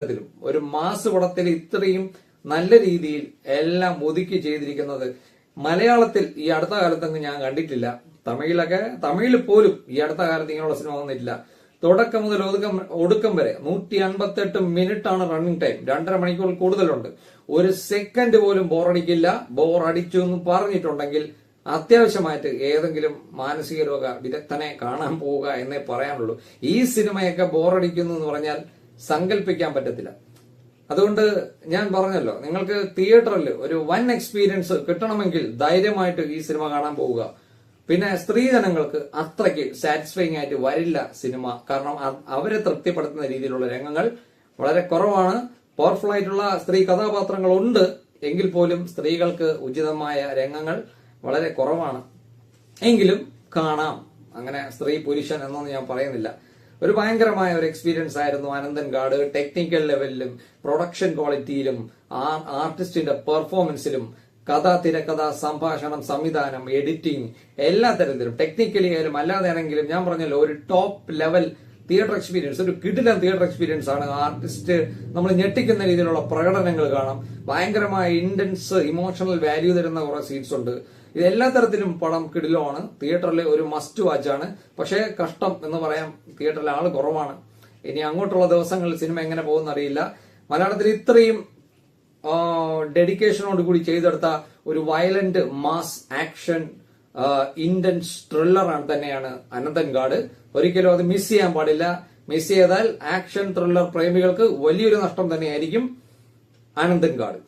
ഒരു മാസ് പടത്തിൽ ഇത്രയും നല്ല രീതിയിൽ എല്ലാം ഒതുക്കി ചെയ്തിരിക്കുന്നത് മലയാളത്തിൽ ഈ അടുത്ത കാലത്തൊന്നും ഞാൻ കണ്ടിട്ടില്ല. തമിഴിൽ പോലും ഈ അടുത്ത കാലത്ത് ഇങ്ങനെയുള്ള സിനിമ വന്നിട്ടില്ല. തുടക്കം മുതൽ ഒടുക്കം വരെ 158 മിനിറ്റാണ് റണ്ണിംഗ് ടൈം. 2.5 മണിക്കൂർ കൂടുതലുണ്ട്. ഒരു സെക്കൻഡ് പോലും ബോറടിക്കില്ല. ബോറടിച്ചു എന്ന് പറഞ്ഞിട്ടുണ്ടെങ്കിൽ അത്യാവശ്യമായിട്ട് ഏതെങ്കിലും മാനസിക രോഗ വിദഗ്ധനെ കാണാൻ പോവുക എന്നേ പറയാനുള്ളൂ. ഈ സിനിമയൊക്കെ ബോറടിക്കുന്നു എന്ന് പറഞ്ഞാൽ സങ്കല്പിക്കാൻ പറ്റത്തില്ല. അതുകൊണ്ട് ഞാൻ പറഞ്ഞല്ലോ, നിങ്ങൾക്ക് തിയേറ്ററിൽ ഒരു വൻ എക്സ്പീരിയൻസ് കിട്ടണമെങ്കിൽ ധൈര്യമായിട്ട് ഈ സിനിമ കാണാൻ പോവുക. പിന്നെ സ്ത്രീജനങ്ങൾക്ക് അത്രയ്ക്ക് സാറ്റിസ്ഫൈങ് ആയിട്ട് വരില്ല സിനിമ. കാരണം അവരെ തൃപ്തിപ്പെടുത്തുന്ന രീതിയിലുള്ള രംഗങ്ങൾ വളരെ കുറവാണ്. പവർഫുൾ ആയിട്ടുള്ള സ്ത്രീ കഥാപാത്രങ്ങൾ ഉണ്ട് എങ്കിൽ പോലും സ്ത്രീകൾക്ക് ഉചിതമായ രംഗങ്ങൾ വളരെ കുറവാണ്. എങ്കിലും കാണാം. അങ്ങനെ സ്ത്രീ പുരുഷൻ എന്നൊന്നും ഞാൻ പറയുന്നില്ല. ഒരു ഭയങ്കരമായ ഒരു എക്സ്പീരിയൻസ് ആയിരുന്നു അനന്തൻ ഗാഡ്. ടെക്നിക്കൽ ലെവലിലും പ്രൊഡക്ഷൻ ക്വാളിറ്റിയിലും ആർട്ടിസ്റ്റിന്റെ പെർഫോമൻസിലും കഥ, തിരക്കഥ, സംഭാഷണം, സംവിധാനം, എഡിറ്റിംഗ്, എല്ലാ തരത്തിലും ടെക്നിക്കലി ആയാലും അല്ലാതെയാണെങ്കിലും ഞാൻ പറഞ്ഞല്ലോ, ഒരു ടോപ്പ് ലെവൽ തിയേറ്റർ എക്സ്പീരിയൻസ്, ഒരു കിടിലൻ തിയേറ്റർ എക്സ്പീരിയൻസ് ആണ്. ആർട്ടിസ്റ്റ് നമ്മൾ ഞെട്ടിക്കുന്ന രീതിയിലുള്ള പ്രകടനങ്ങൾ കാണാം. ഭയങ്കരമായ ഇന്റൻസ് ഇമോഷണൽ വാല്യൂ തരുന്ന കുറെ സീൻസ് ഉണ്ട്. ഇത് എല്ലാ തരത്തിലും പടം കിടിലമാണ്. തിയേറ്ററിൽ ഒരു മസ്റ്റ് വാച്ച് ആണ്. പക്ഷേ കഷ്ടം എന്ന് പറയാം, തിയേറ്ററിൽ ആള് കുറവാണ്. ഇനി അങ്ങോട്ടുള്ള ദിവസങ്ങളിൽ സിനിമ എങ്ങനെ പോകുന്ന അറിയില്ല. മലയാളത്തിൽ ഇത്രയും ഡെഡിക്കേഷനോട് കൂടി ചെയ്തെടുത്ത ഒരു violent mass action intense thriller തന്നെയാണ് അനന്തൻ ഗാഡ്. ഒരിക്കലും അത് മിസ് ചെയ്യാൻ പാടില്ല. മിസ് ചെയ്താൽ ആക്ഷൻ ത്രില്ലർ പ്രേമികൾക്ക് വലിയൊരു നഷ്ടം തന്നെയായിരിക്കും അനന്തൻ ഗാഡ്.